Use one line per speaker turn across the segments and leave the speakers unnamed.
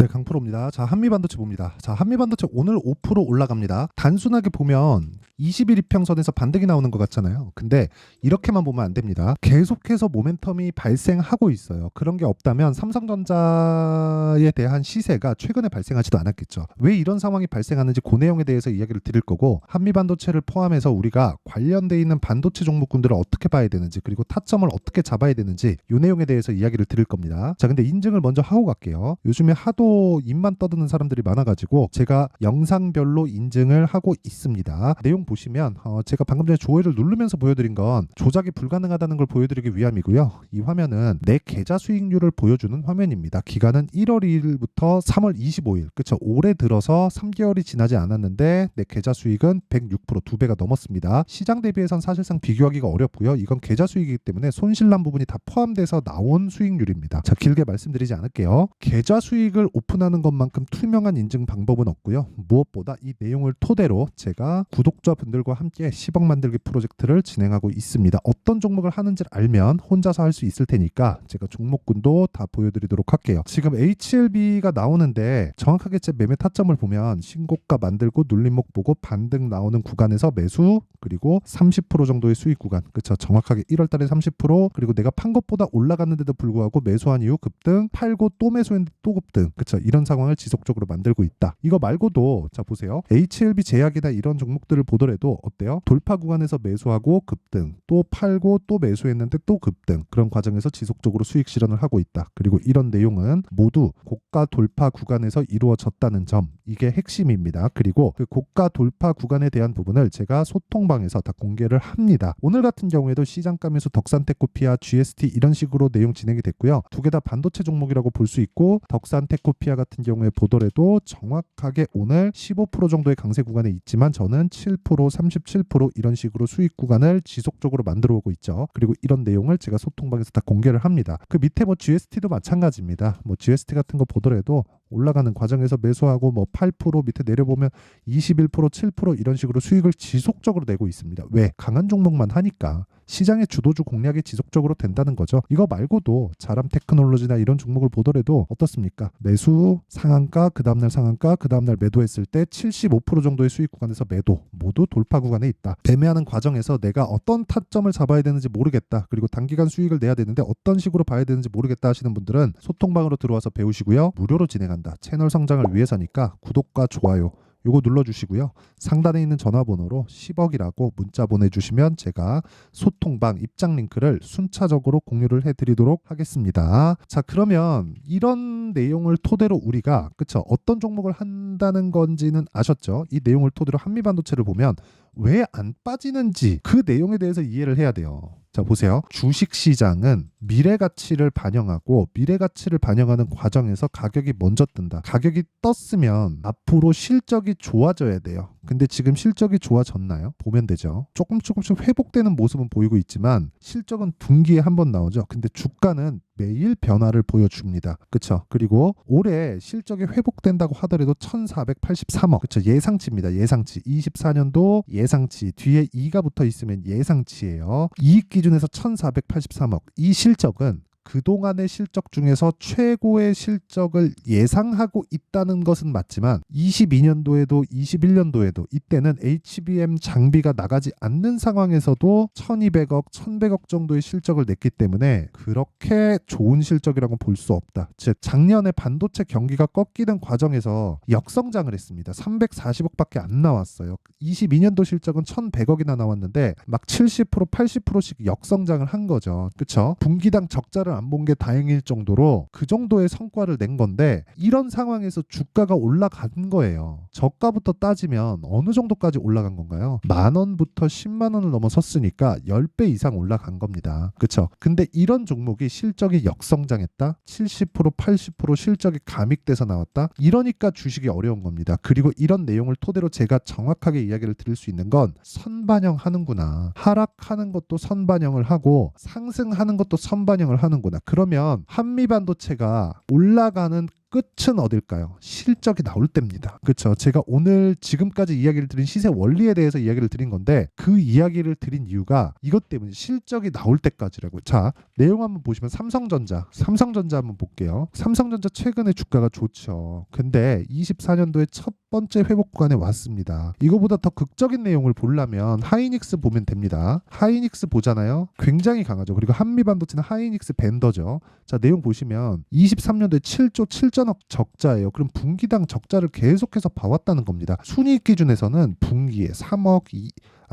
네, 강프로입니다. 자, 한미반도체 봅니다. 자, 한미반도체 오늘 5% 올라갑니다. 단순하게 보면 20일 이평선에서 반등이 나오는 것 같잖아요. 근데 이렇게만 보면 안 됩니다. 계속해서 모멘텀이 발생하고 있어요. 그런 게 없다면 삼성전자에 대한 시세가 최근에 발생하지도 않았겠죠. 왜 이런 상황이 발생하는지 그 내용에 대해서 이야기를 드릴 거고, 한미반도체를 포함해서 우리가 관련돼 있는 반도체 종목군들을 어떻게 봐야 되는지, 그리고 타점을 어떻게 잡아야 되는지 이 내용에 대해서 이야기를 드릴 겁니다. 자, 근데 인증을 먼저 하고 갈게요. 요즘에 하도 입만 떠드는 사람들이 많아가지고 제가 영상별로 인증을 하고 있습니다. 내용 보시면 제가 방금 전에 조회를 누르면서 보여드린 건 조작이 불가능하다는 걸 보여드리기 위함이고요. 이 화면은 내 계좌 수익률을 보여주는 화면입니다. 기간은 1월 2일부터 3월 25일. 그쵸? 올해 들어서 3개월이 지나지 않았는데 내 계좌 수익은 106%, 2배가 넘었습니다. 시장 대비해선 사실상 비교하기가 어렵고요. 이건 계좌 수익이기 때문에 손실난 부분이 다 포함돼서 나온 수익률입니다. 자, 길게 말씀드리지 않을게요. 계좌 수익을 오픈하는 것만큼 투명한 인증 방법은 없고요. 무엇보다 이 내용을 토대로 제가 구독자분들과 함께 10억 만들기 프로젝트를 진행하고 있습니다. 어떤 종목을 하는지를 알면 혼자서 할 수 있을 테니까 제가 종목군도 다 보여드리도록 할게요. 지금 HLB가 나오는데 정확하게 제 매매 타점을 보면 신고가 만들고 눌림목 보고 반등 나오는 구간에서 매수, 그리고 30% 정도의 수익 구간. 그쵸? 정확하게 1월 달에 30%, 그리고 내가 판 것보다 올라갔는데도 불구하고 매수한 이후 급등, 팔고 또 매수했는데 또 급등. 그쵸? 이런 상황을 지속적으로 만들고 있다. 이거 말고도 자 보세요. HLB 제약이나 이런 종목들을 보더라도 어때요? 돌파 구간에서 매수하고 급등, 또 팔고 또 매수했는데 또 급등. 그런 과정에서 지속적으로 수익 실현을 하고 있다. 그리고 이런 내용은 모두 고가 돌파 구간에서 이루어졌다는 점, 이게 핵심입니다. 그리고 그 고가 돌파 구간에 대한 부분을 제가 소통방에서 다 공개를 합니다. 오늘 같은 경우에도 시장가 매수 덕산테크피아, GST 이런 식으로 내용 진행이 됐고요. 두 개 다 반도체 종목이라고 볼 수 있고, 덕산테크피아 같은 경우에 보더라도 정확하게 오늘 15% 정도의 강세 구간에 있지만 저는 7%, 37% 이런 식으로 수익 구간을 지속적으로 만들어 오고 있죠. 그리고 이런 내용을 제가 소통방에서 다 공개를 합니다. 그 밑에 뭐 GST도 마찬가지입니다. 뭐 GST 같은 거 보더라도 올라가는 과정에서 매수하고 뭐 8% 밑에 내려보면 21%, 7% 이런 식으로 수익을 지속적으로 내고 있습니다. 왜? 강한 종목만 하니까. 시장의 주도주 공략이 지속적으로 된다는 거죠. 이거 말고도 자람 테크놀로지나 이런 종목을 보더라도 어떻습니까? 매수, 상한가, 그 다음날 상한가, 그 다음날 매도했을 때 75% 정도의 수익 구간에서 매도, 모두 돌파 구간에 있다. 매매하는 과정에서 내가 어떤 타점을 잡아야 되는지 모르겠다. 그리고 단기간 수익을 내야 되는데 어떤 식으로 봐야 되는지 모르겠다 하시는 분들은 소통방으로 들어와서 배우시고요. 무료로 진행한다. 채널 성장을 위해서니까 구독과 좋아요 요거 눌러주시고요. 상단에 있는 전화번호로 10억이라고 문자 보내주시면 제가 소통방 입장 링크를 순차적으로 공유를 해드리도록 하겠습니다. 자, 그러면 이런 내용을 토대로 우리가 그쵸? 어떤 종목을 한다는 건지는 아셨죠? 이 내용을 토대로 한미반도체를 보면 왜 안 빠지는지 그 내용에 대해서 이해를 해야 돼요. 자, 보세요. 주식시장은 미래가치를 반영하고 미래가치를 반영하는 과정에서 가격이 먼저 뜬다. 가격이 떴으면 앞으로 실적이 좋아져야 돼요. 근데 지금 실적이 좋아졌나요? 보면 되죠. 조금씩 회복되는 모습은 보이고 있지만 실적은 분기에 한 번 나오죠. 근데 주가는 매일 변화를 보여줍니다. 그쵸? 그리고 올해 실적이 회복된다고 하더라도 1483억. 그쵸? 예상치입니다. 예상치. 24년도 예상치. 뒤에 2가 붙어 있으면 예상치예요. 이익 기준에서 1483억. 이 실적은 그동안의 실적 중에서 최고의 실적을 예상하고 있다는 것은 맞지만 22년도에도 21년도에도 이때는 HBM 장비가 나가지 않는 상황에서도 1200억, 1100억 정도의 실적을 냈기 때문에 그렇게 좋은 실적이라고 볼 수 없다. 즉 작년에 반도체 경기가 꺾이는 과정에서 역성장을 했습니다. 340억밖에 안 나왔어요. 22년도 실적은 1100억이나 나왔는데 막 70%, 80%씩 역성장을 한 거죠. 그쵸? 분기당 적자를 안 본 게 다행일 정도로 그 정도의 성과를 낸 건데 이런 상황에서 주가가 올라간 거예요. 저가부터 따지면 어느 정도까지 올라간 건가요? 10,000원부터 100,000원을 넘어섰으니까 10배 이상 올라간 겁니다. 그쵸? 근데 이런 종목이 실적이 역성장했다? 70%, 80% 실적이 감익돼서 나왔다? 이러니까 주식이 어려운 겁니다. 그리고 이런 내용을 토대로 제가 정확하게 이야기를 드릴 수 있는 건 선반영 하는구나. 하락하는 것도 선반영을 하고 상승하는 것도 선반영을 하는구나. 그러면 한미반도체가 올라가는 끝은 어딜까요? 실적이 나올 때입니다. 그렇죠. 제가 오늘 지금까지 이야기를 드린 시세 원리에 대해서 이야기를 드린 건데 그 이야기를 드린 이유가 이것 때문에 실적이 나올 때까지라고. 자, 내용 한번 보시면 삼성전자 한번 볼게요. 삼성전자 최근에 주가가 좋죠. 근데 24년도에 첫 번째 회복 구간에 왔습니다. 이거보다 더 극적인 내용을 보려면 하이닉스 보면 됩니다. 하이닉스 보잖아요. 굉장히 강하죠. 그리고 한미반도체는 하이닉스 벤더죠. 자, 내용 보시면 23년도에 7조 7천억 적자예요. 그럼 분기당 적자를 계속해서 봐왔다는 겁니다. 순이익 기준에서는 분기에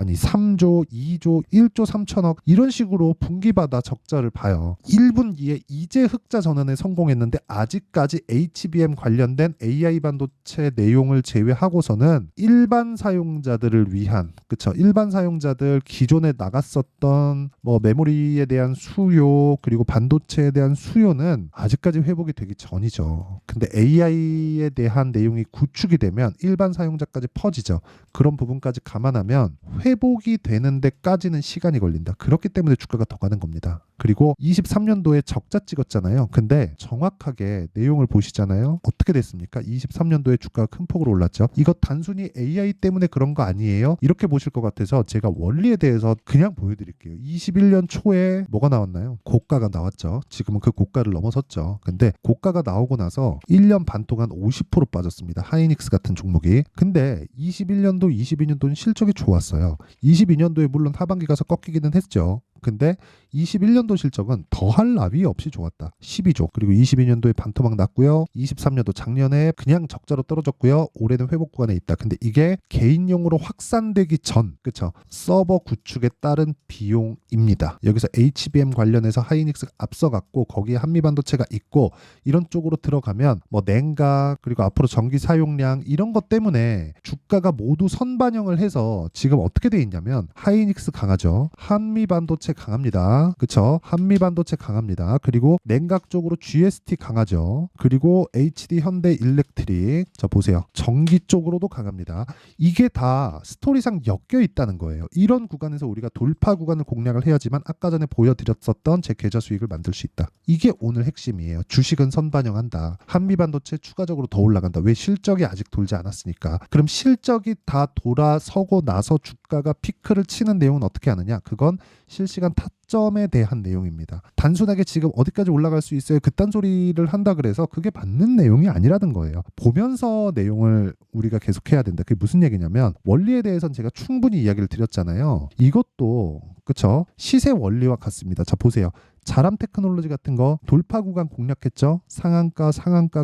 3조, 2조, 1조 3천억 이런 식으로 분기마다 적자를 봐요. 1분기에 이제 흑자 전환에 성공했는데 아직까지 HBM 관련된 AI 반도체 내용을 제외하고서는 일반 사용자들을 위한, 그쵸, 일반 사용자들 기존에 나갔었던 뭐 메모리에 대한 수요 그리고 반도체에 대한 수요는 아직까지 회복이 되기 전이죠. 근데 AI에 대한 내용이 구축이 되면 일반 사용자까지 퍼지죠. 그런 부분까지 감안하면 회복이 되는 데까지는 시간이 걸린다. 그렇기 때문에 주가가 더 가는 겁니다. 그리고 23년도에 적자 찍었잖아요. 근데 정확하게 내용을 보시잖아요. 어떻게 됐습니까? 23년도에 주가가 큰 폭으로 올랐죠. 이거 단순히 AI 때문에 그런 거 아니에요? 이렇게 보실 것 같아서 제가 원리에 대해서 그냥 보여드릴게요. 21년 초에 뭐가 나왔나요? 고가가 나왔죠. 지금은 그 고가를 넘어섰죠. 근데 고가가 나오고 나서 1년 반 동안 50% 빠졌습니다. 하이닉스 같은 종목이. 근데 21년도, 22년도는 실적이 좋았어요. 22년도에 물론 하반기 가서 꺾이기는 했죠. 근데 21년도 실적은 더할 나위 없이 좋았다. 12조. 그리고 22년도에 반토막 났고요. 23년도 작년에 그냥 적자로 떨어졌고요. 올해는 회복 구간에 있다. 근데 이게 개인용으로 확산되기 전, 그쵸? 서버 구축에 따른 비용입니다. 여기서 HBM 관련해서 하이닉스가 앞서갔고 거기에 한미반도체가 있고 이런 쪽으로 들어가면 뭐 냉각 그리고 앞으로 전기 사용량 이런 것 때문에 주가가 모두 선반영을 해서 지금 어떻게 돼 있냐면 하이닉스 강하죠. 한미반도체 강합니다. 그쵸? 한미반도체 강합니다. 그리고 냉각 쪽으로 GST 강하죠. 그리고 HD 현대 일렉트릭 자 보세요. 전기 쪽으로도 강합니다. 이게 다 스토리상 엮여 있다는 거예요. 이런 구간에서 우리가 돌파 구간을 공략을 해야지만 아까 전에 보여드렸었던 제 계좌 수익을 만들 수 있다. 이게 오늘 핵심이에요. 주식은 선반영한다. 한미반도체 추가적으로 더 올라간다. 왜? 실적이 아직 돌지 않았으니까. 그럼 실적이 다 돌아서고 나서 주가가 피크를 치는 내용은 어떻게 하느냐? 그건 실시간 타점에 대한 내용입니다. 단순하게 지금 어디까지 올라갈 수 있어요? 그딴 소리를 한다 그래서 그게 맞는 내용이 아니라는 거예요. 보면서 내용을 우리가 계속해야 된다. 그게 무슨 얘기냐면 원리에 대해서는 제가 충분히 이야기를 드렸잖아요. 이것도 그쵸? 시세 원리와 같습니다. 자 보세요. 자람 테크놀로지 같은 거 돌파 구간 공략했죠. 상한가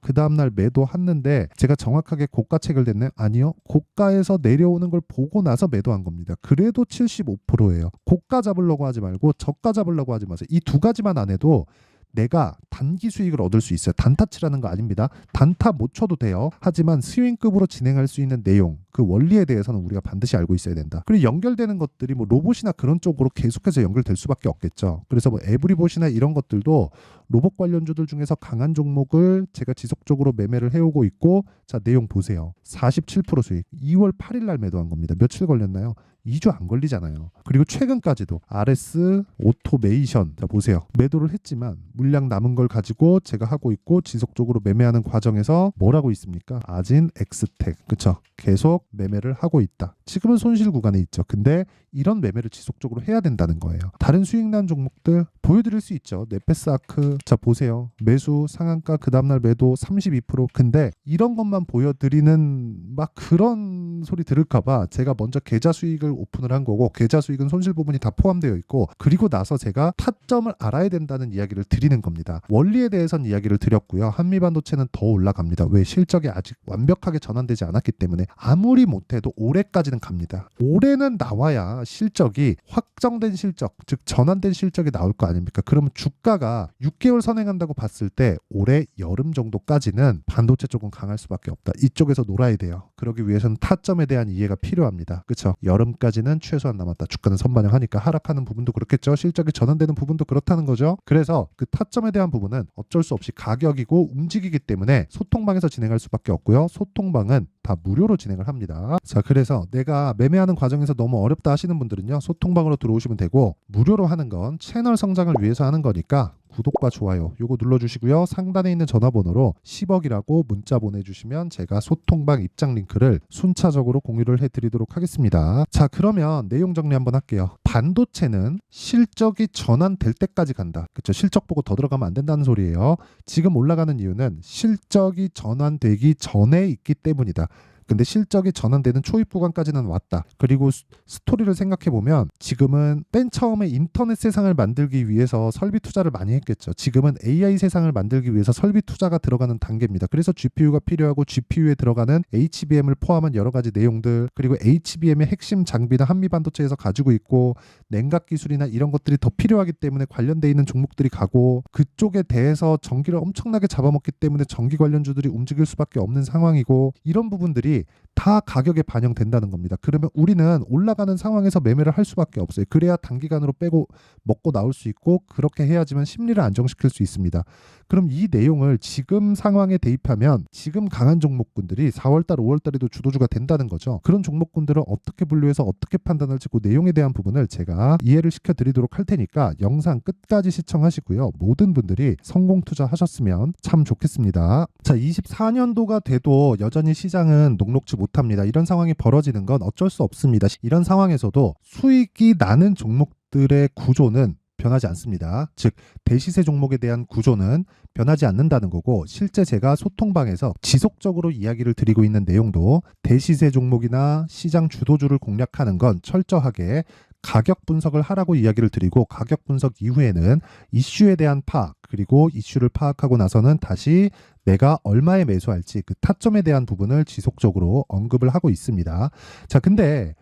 그 다음날 매도했는데 제가 정확하게 고가 책을 냈나요? 아니요. 고가에서 내려오는 걸 보고 나서 매도한 겁니다. 그래도 75%예요. 고가 잡으려고 하지 말고 저가 잡으려고 하지 마세요. 이 두 가지만 안 해도 내가 단기 수익을 얻을 수 있어요. 단타 치라는 거 아닙니다. 단타 못 쳐도 돼요. 하지만 스윙급으로 진행할 수 있는 내용, 그 원리에 대해서는 우리가 반드시 알고 있어야 된다. 그리고 연결되는 것들이 뭐 로봇이나 그런 쪽으로 계속해서 연결될 수밖에 없겠죠. 그래서 뭐 에브리봇이나 이런 것들도 로봇 관련주들 중에서 강한 종목을 제가 지속적으로 매매를 해오고 있고 자 내용 보세요. 47% 수익. 2월 8일 날 매도한 겁니다. 며칠 걸렸나요? 2주 안 걸리잖아요. 그리고 최근까지도 RS 오토메이션 자 보세요. 매도를 했지만 물량 남은 걸 가지고 제가 하고 있고 지속적으로 매매하는 과정에서 뭐라고 있습니까? 아진 엑스텍 그쵸? 계속 매매를 하고 있다. 지금은 손실 구간에 있죠. 근데 이런 매매를 지속적으로 해야 된다는 거예요. 다른 수익난 종목들 보여드릴 수 있죠. 네페스아크 자 보세요. 매수 상한가 그 다음날 매도 32% 근데 이런 것만 보여드리는 막 그런 소리 들을까봐 제가 먼저 계좌 수익을 오픈을 한 거고 계좌 수익은 손실 부분이 다 포함되어 있고 그리고 나서 제가 타점을 알아야 된다는 이야기를 드리는 겁니다. 원리에 대해서는 이야기를 드렸고요. 한미반도체는 더 올라갑니다. 왜? 실적이 아직 완벽하게 전환되지 않았기 때문에 아무리 못해도 올해까지는 갑니다. 올해는 나와야 실적이 확정된 실적 즉 전환된 실적이 나올 거 아닙니까? 그러면 주가가 6개월 선행한다고 봤을 때 올해 여름 정도까지는 반도체 쪽은 강할 수밖에 없다. 이쪽에서 놀아야 돼요. 그러기 위해서는 타점에 대한 이해가 필요합니다. 그렇죠? 여름까지는 최소한 남았다. 주가는 선반영하니까 하락하는 부분도 그렇겠죠. 실적이 전환되는 부분도 그렇다는 거죠. 그래서 그 타점에 대한 부분은 어쩔 수 없이 가격이고 움직이기 때문에 소통방에서 진행할 수밖에 없고요. 소통방은 다 다 무료로 진행을 합니다. 자, 그래서 내가 매매하는 과정에서 너무 어렵다 하시는 분들은요, 소통방으로 들어오시면 되고, 무료로 하는 건 채널 성장을 위해서 하는 거니까 구독과 좋아요 요거 눌러주시고요. 상단에 있는 전화번호로 10억이라고 문자 보내주시면 제가 소통방 입장 링크를 순차적으로 공유를 해드리도록 하겠습니다. 자, 그러면 내용 정리 한번 할게요. 반도체는 실적이 전환될 때까지 간다. 그쵸? 실적 보고 더 들어가면 안 된다는 소리예요. 지금 올라가는 이유는 실적이 전환되기 전에 있기 때문이다. 근데 실적이 전환되는 초입 구간까지는 왔다. 그리고 스토리를 생각해보면 지금은 맨 처음에 인터넷 세상을 만들기 위해서 설비 투자를 많이 했겠죠. 지금은 AI 세상을 만들기 위해서 설비 투자가 들어가는 단계입니다. 그래서 GPU가 필요하고 GPU에 들어가는 HBM을 포함한 여러 가지 내용들, 그리고 HBM의 핵심 장비는 한미반도체에서 가지고 있고 냉각 기술이나 이런 것들이 더 필요하기 때문에 관련돼 있는 종목들이 가고, 그쪽에 대해서 전기를 엄청나게 잡아먹기 때문에 전기 관련주들이 움직일 수밖에 없는 상황이고, 이런 부분들이 다 가격에 반영된다는 겁니다. 그러면 우리는 올라가는 상황에서 매매를 할 수밖에 없어요. 그래야 단기간으로 빼고 먹고 나올 수 있고, 그렇게 해야지만 심리를 안정시킬 수 있습니다. 그럼 이 내용을 지금 상황에 대입하면 지금 강한 종목군들이 4월달, 5월달에도 주도주가 된다는 거죠. 그런 종목군들을 어떻게 분류해서 어떻게 판단할지 그 내용에 대한 부분을 제가 이해를 시켜드리도록 할 테니까 영상 끝까지 시청하시고요. 모든 분들이 성공 투자하셨으면 참 좋겠습니다. 자, 24년도가 돼도 여전히 시장은 녹록지 못합니다. 이런 상황이 벌어지는 건 어쩔 수 없습니다. 이런 상황에서도 수익이 나는 종목들의 구조는 변하지 않습니다. 즉 대시세 종목에 대한 구조는 변하지 않는다는 거고, 실제 제가 소통방에서 지속적으로 이야기를 드리고 있는 내용도 대시세 종목이나 시장 주도주를 공략하는 건 철저하게 가격 분석을 하라고 이야기를 드리고, 가격 분석 이후에는 이슈에 대한 파악, 그리고 이슈를 파악하고 나서는 다시 내가 얼마에 매수할지 그 타점에 대한 부분을 지속적으로 언급을 하고 있습니다. 자, 근데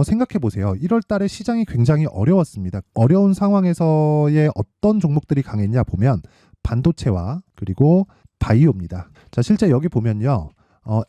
생각해 보세요. 1월 달에 시장이 굉장히 어려웠습니다. 어려운 상황에서의 어떤 종목들이 강했냐 보면 반도체와 그리고 바이오입니다. 자, 실제 여기 보면요.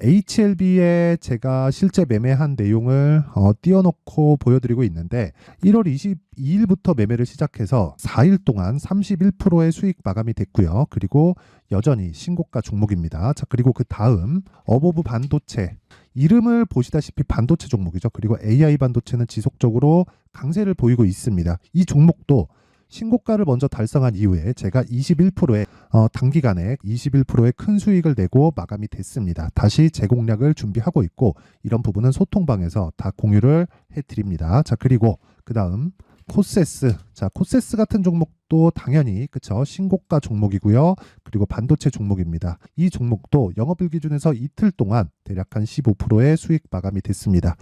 HLB에 제가 실제 매매한 내용을 띄워놓고 보여드리고 있는데, 1월 22일부터 매매를 시작해서 4일 동안 31%의 수익 마감이 됐고요. 그리고 여전히 신고가 종목입니다. 자, 그리고 그 다음 어보브 반도체, 이름을 보시다시피 반도체 종목이죠. 그리고 AI 반도체는 지속적으로 강세를 보이고 있습니다. 이 종목도 신고가를 먼저 달성한 이후에 제가 21%의 단기간에 21%의 큰 수익을 내고 마감이 됐습니다. 다시 재공략을 준비하고 있고, 이런 부분은 소통방에서 다 공유를 해드립니다. 자, 그리고 그 다음 코세스. 자, 코세스 같은 종목도 당연히 그쵸, 신고가 종목이고요. 그리고 반도체 종목입니다. 이 종목도 영업일 기준에서 이틀 동안 대략 한 15%의 수익 마감이 됐습니다.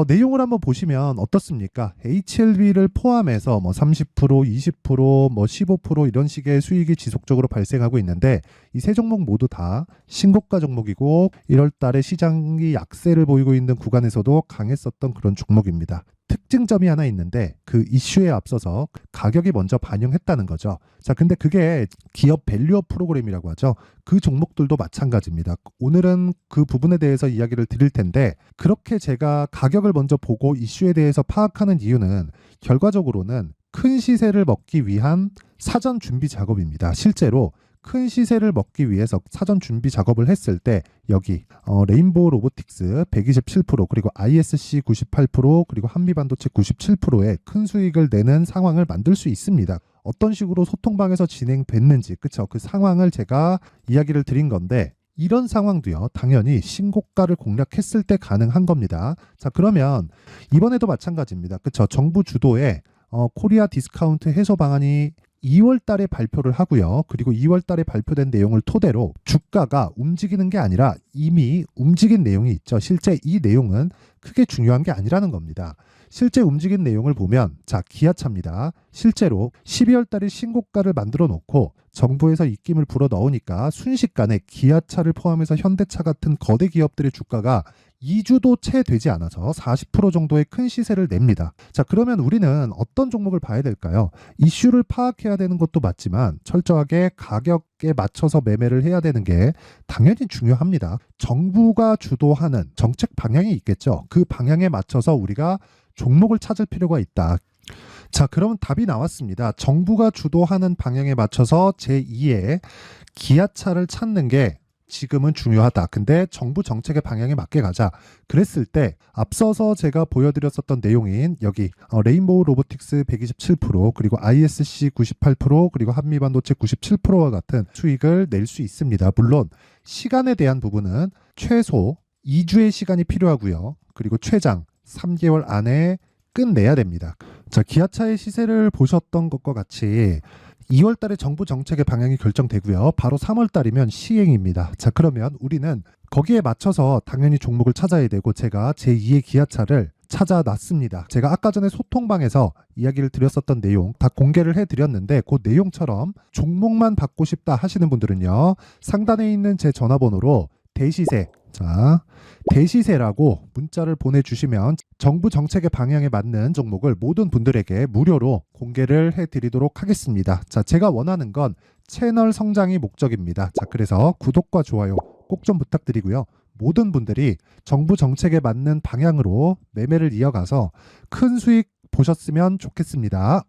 내용을 한번 보시면 어떻습니까? HLB를 포함해서 뭐 30%, 20%, 뭐 15% 이런 식의 수익이 지속적으로 발생하고 있는데, 이 세 종목 모두 다 신고가 종목이고 1월 달에 시장이 약세를 보이고 있는 구간에서도 강했었던 그런 종목입니다. 특징점이 하나 있는데, 그 이슈에 앞서서 가격이 먼저 반영했다는 거죠. 자, 근데 그게 기업 밸류업 프로그램이라고 하죠. 그 종목들도 마찬가지입니다. 오늘은 그 부분에 대해서 이야기를 드릴 텐데, 그렇게 제가 가격을 먼저 보고 이슈에 대해서 파악하는 이유는 결과적으로는 큰 시세를 먹기 위한 사전 준비 작업입니다. 실제로 큰 시세를 먹기 위해서 사전 준비 작업을 했을 때 여기 레인보우 로보틱스 127%, 그리고 ISC 98%, 그리고 한미반도체 97%의 큰 수익을 내는 상황을 만들 수 있습니다. 어떤 식으로 소통방에서 진행됐는지, 그쵸? 그 상황을 제가 이야기를 드린 건데, 이런 상황도요, 당연히 신고가를 공략했을 때 가능한 겁니다. 자, 그러면 이번에도 마찬가지입니다. 그쵸? 정부 주도의 코리아 디스카운트 해소 방안이 2월 달에 발표를 하고요. 그리고 2월 달에 발표된 내용을 토대로 주가가 움직이는 게 아니라 이미 움직인 내용이 있죠. 실제 이 내용은 크게 중요한 게 아니라는 겁니다. 실제 움직인 내용을 보면, 자, 기아차입니다. 실제로 12월 달에 신고가를 만들어 놓고 정부에서 입김을 불어 넣으니까 순식간에 기아차를 포함해서 현대차 같은 거대 기업들의 주가가 2주도 채 되지 않아서 40% 정도의 큰 시세를 냅니다. 자, 그러면 우리는 어떤 종목을 봐야 될까요? 이슈를 파악해야 되는 것도 맞지만 철저하게 가격에 맞춰서 매매를 해야 되는 게 당연히 중요합니다. 정부가 주도하는 정책 방향이 있겠죠. 그 방향에 맞춰서 우리가 종목을 찾을 필요가 있다. 자, 그러면 답이 나왔습니다. 정부가 주도하는 방향에 맞춰서 제2의 기아차를 찾는 게 지금은 중요하다. 근데 정부 정책의 방향에 맞게 가자. 그랬을 때 앞서서 제가 보여드렸었던 내용인 여기 레인보우 로보틱스 127% 그리고 ISC 98% 그리고 한미반도체 97%와 같은 수익을 낼 수 있습니다. 물론 시간에 대한 부분은 최소 2주의 시간이 필요하고요. 그리고 최장 3개월 안에 끝내야 됩니다. 자, 기아차의 시세를 보셨던 것과 같이 2월 달에 정부 정책의 방향이 결정되고요. 바로 3월 달이면 시행입니다. 자, 그러면 우리는 거기에 맞춰서 당연히 종목을 찾아야 되고 제가 제2의 기아차를 찾아놨습니다. 제가 아까 전에 소통방에서 이야기를 드렸었던 내용 다 공개를 해드렸는데 그 내용처럼 종목만 받고 싶다 하시는 분들은요. 상단에 있는 제 전화번호로 대시세, 자, 대시세라고 문자를 보내주시면 정부 정책의 방향에 맞는 종목을 모든 분들에게 무료로 공개를 해드리도록 하겠습니다. 자, 제가 원하는 건 채널 성장이 목적입니다. 자, 그래서 구독과 좋아요 꼭 좀 부탁드리고요. 모든 분들이 정부 정책에 맞는 방향으로 매매를 이어가서 큰 수익 보셨으면 좋겠습니다.